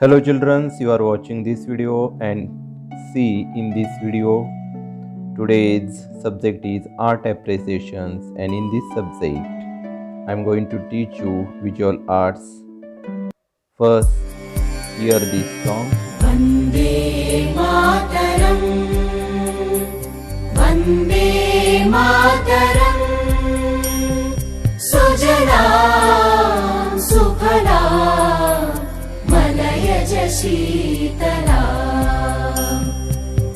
Hello children, you are watching this video and see in this video today's subject is art appreciations, and in this subject I am going to teach you visual arts. First, hear this song. Vande Mataram Vande Mataram Sujala Suphala मलयज Sheetla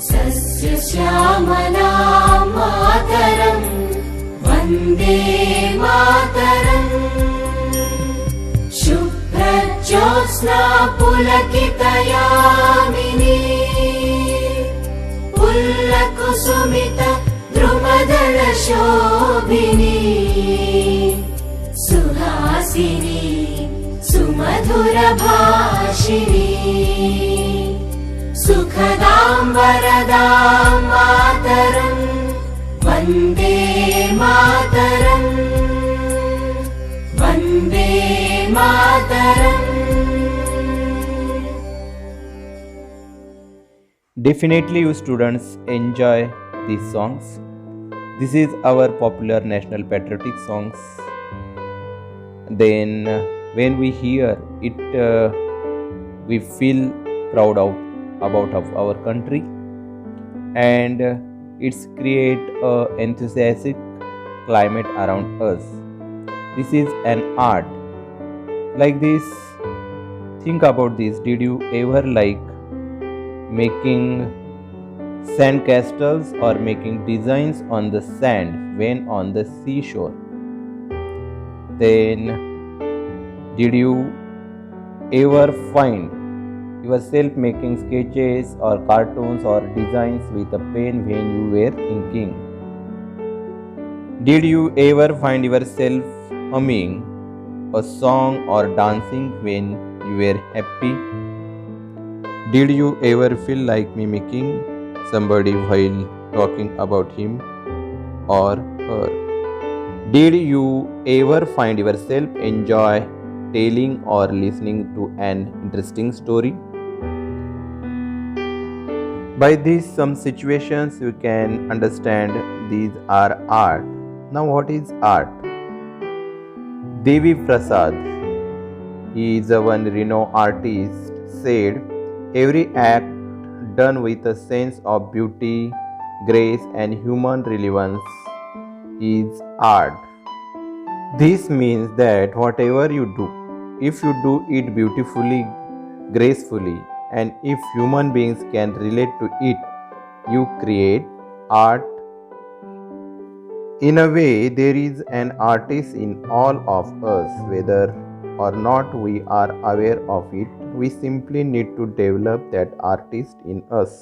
सस्यश्यामला Mataram Vande Mataram शुभ्रज्योत्स्ना पुलकितयामिनी पुल्लकुसुमित द्रुमदलशोभिनी Suhasini सुमधुरभाषिणी सुखदां वरदां Mataram Vande Mataram Vande Mataram. Definitely you students enjoy these songs. This is our popular national patriotic songs. Then when we hear it, we feel proud about our country, and it's create a enthusiastic climate around us. This is an art. Like this, think about this. Did you ever like making sand castles or making designs on the sand when on the seashore? Then, did you ever find yourself making sketches or cartoons or designs with a pen when you were thinking? Did you ever find yourself humming a song or dancing when you were happy? Did you ever feel like mimicking somebody while talking about him or her? Did you ever find yourself enjoy telling or listening to an interesting story? By these some situations you can understand these are art. Now what is art? Devi Prasad, he is a one renowned artist, said, "Every act done with a sense of beauty, grace and human relevance is art." This means that whatever you do, if you do it beautifully, gracefully, and if human beings can relate to it, you create art. In a way, there is an artist in all of us, whether or not we are aware of it. We simply need to develop that artist in us.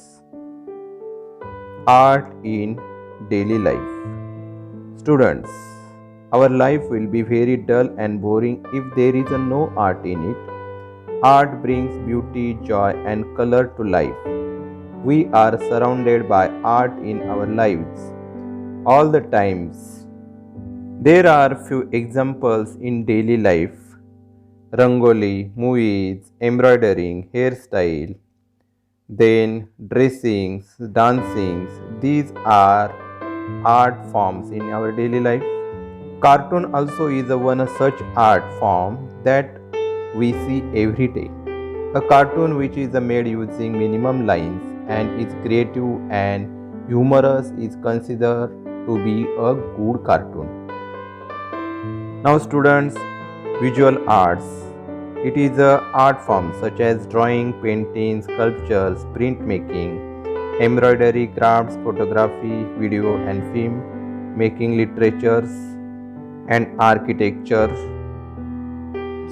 Art in daily life. Students, our life will be very dull and boring if there is no art in it. Art brings beauty, joy, and color to life. We are surrounded by art in our lives all the times. There are few examples in daily life: rangoli, movies, embroidering, hairstyle, then dressings, dancings. These are art forms in our daily life. Cartoon also is one such art form that we see every day. A cartoon which is made using minimum lines and is creative and humorous is considered to be a good cartoon. Now students, visual arts. It is a art form such as drawing, painting, sculptures, printmaking, embroidery, crafts, photography, video and film, making, literatures and architecture.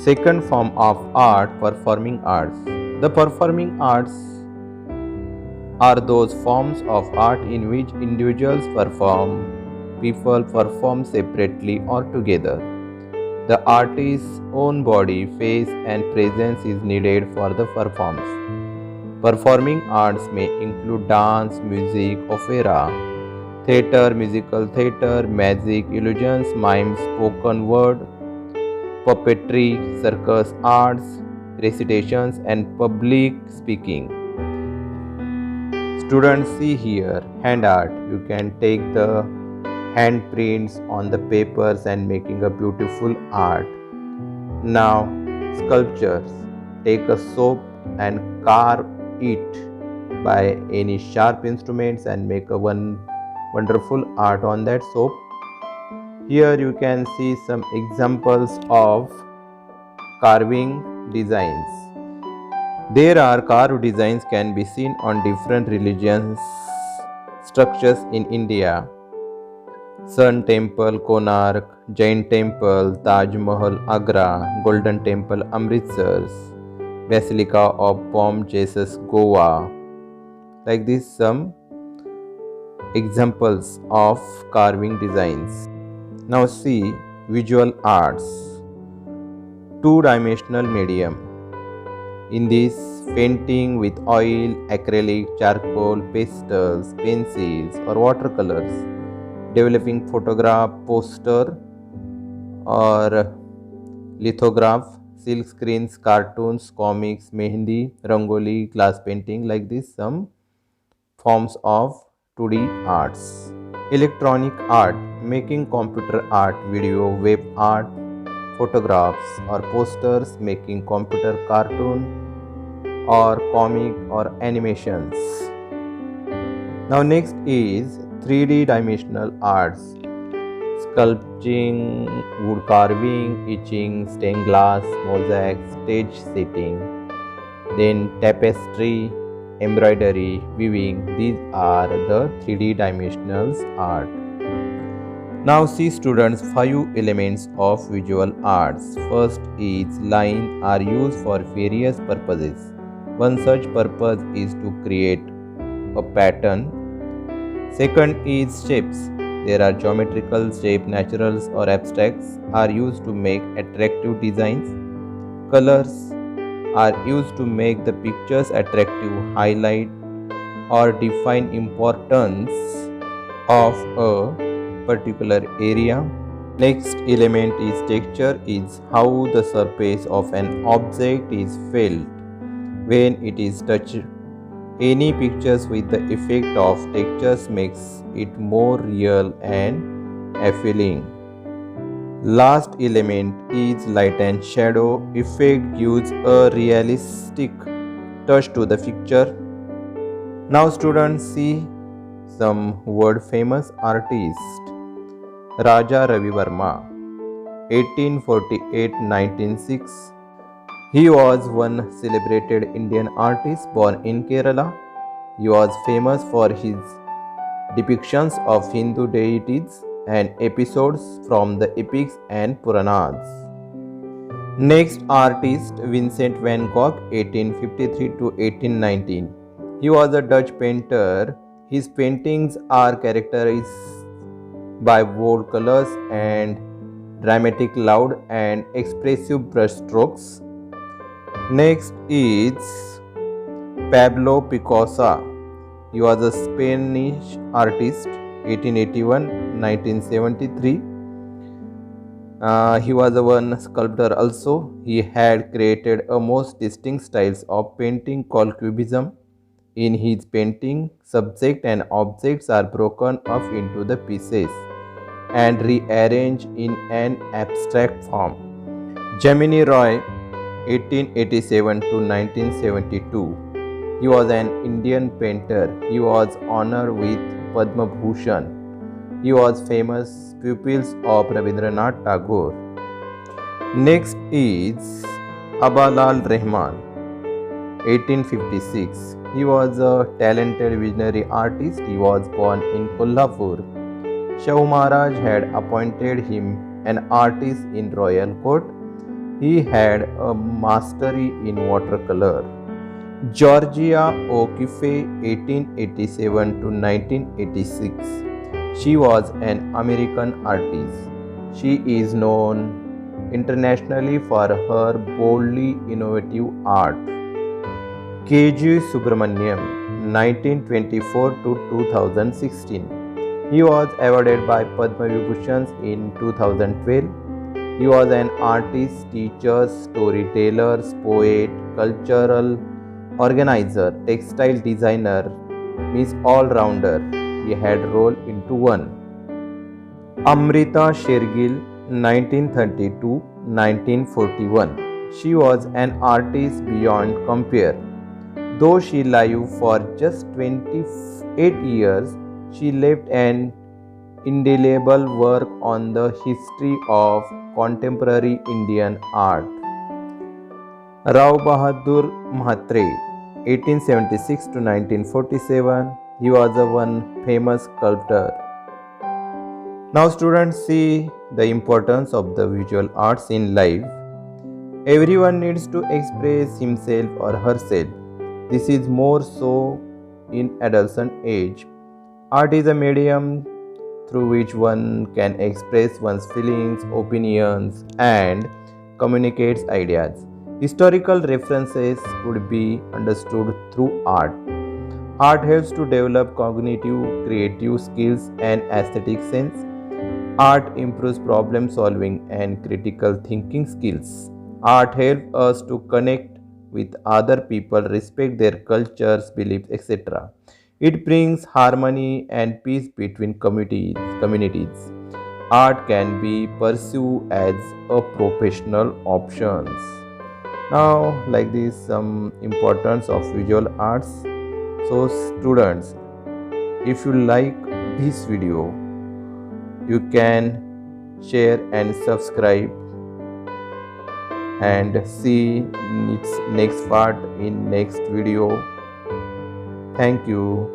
Second form of art, performing arts. The performing arts are those forms of art in which individuals perform, people perform separately or together. The artist's own body, face, and presence is needed for the performance. Performing arts may include dance, music, opera, theatre, musical theatre, magic, illusions, mime, spoken word, puppetry, circus arts, recitations, and public speaking. Students, see here hand art. You can take the handprints on the papers and making a beautiful art. Now, sculptures. Take a soap and carve it by any sharp instruments and make a wonderful art on that soap. Here you can see some examples of carving designs. There are carved designs can be seen on different religions structures in India. Sun Temple, Konark, Jain Temple, Taj Mahal, Agra, Golden Temple, Amritsar, Basilica of Bom Jesus, Goa. Like this, some examples of carving designs. Now see visual arts, two-dimensional medium. In this, painting with oil, acrylic, charcoal, pastels, pencils, or watercolors, developing photograph, poster, or lithograph, silk screens, cartoons, comics, mehendi, rangoli, glass painting, like this, some forms of 2D arts. Electronic art, making computer art, video, web art, photographs or posters, making computer cartoon or comic or animations. Now next is 3D dimensional arts, sculpting, wood carving, etching, stained glass, mosaic, stage setting, then tapestry, embroidery, weaving. These are the 3D dimensional art. Now see students, 5 elements of visual arts. First is line are used for various purposes. One such purpose is to create a pattern. Second is shapes. There are geometrical shape, naturals or abstracts are used to make attractive designs. Colors are used to make the pictures attractive, highlight or define importance of a particular area. Next element is texture, is how the surface of an object is felt when it is touched. Any pictures with the effect of textures makes it more real and appealing. Last element is light and shadow. Effect gives a realistic touch to the picture. Now students, see some world famous artists. Raja Ravi Verma, 1848-1906. He was one celebrated Indian artist born in Kerala. He was famous for his depictions of Hindu deities and episodes from the epics and Puranas. Next artist, Vincent van Gogh, 1853-1819. He was a Dutch painter. His paintings are characterized by bold colors and dramatic, loud and expressive brushstrokes. Next is Pablo Picasso. He was a Spanish artist, 1881-1973. He was one sculptor also. He had created a most distinct styles of painting called Cubism. In his painting, subject and objects are broken up into the pieces and rearranged in an abstract form. Gemini Roy, 1887-1972. He was an Indian painter. He was honored with Padma Bhushan. He was famous pupils of Rabindranath Tagore. Next is Abalal Rahman, 1856. He was a talented visionary artist. He was born in Kolhapur. Shahu Maharaj had appointed him an artist in royal court. He had a mastery in watercolor. Georgia O'Keeffe, 1887-1986. She was an American artist. She is known internationally for her boldly innovative art. K.G. Subramaniam, 1924-2016. He was awarded by Padma Vibhushan in 2012. He was an artist, teacher, storyteller, poet, cultural organizer, textile designer, means all-rounder. He had rolled into one. Amrita Shergill, 1932-1941. She was an artist beyond compare. Though she lived for just 28 years, she left an indelible work on the history of contemporary Indian art. Rao Bahadur Mhatre, 1876 to 1947. He was one famous sculptor. Now students, see the importance of the visual arts in life. Everyone needs to express himself or herself. This is more so in adolescent age. Art is a medium through which one can express one's feelings, opinions, and communicates ideas. Historical references could be understood through art. Art helps to develop cognitive, creative skills and aesthetic sense. Art improves problem solving and critical thinking skills. Art helps us to connect with other people, respect their cultures, beliefs, etc. It brings harmony and peace between communities. Art can be pursued as a professional option. Now, like this, some importance of visual arts. So, students, if you like this video, you can share and subscribe and see its next part in next video. Thank you.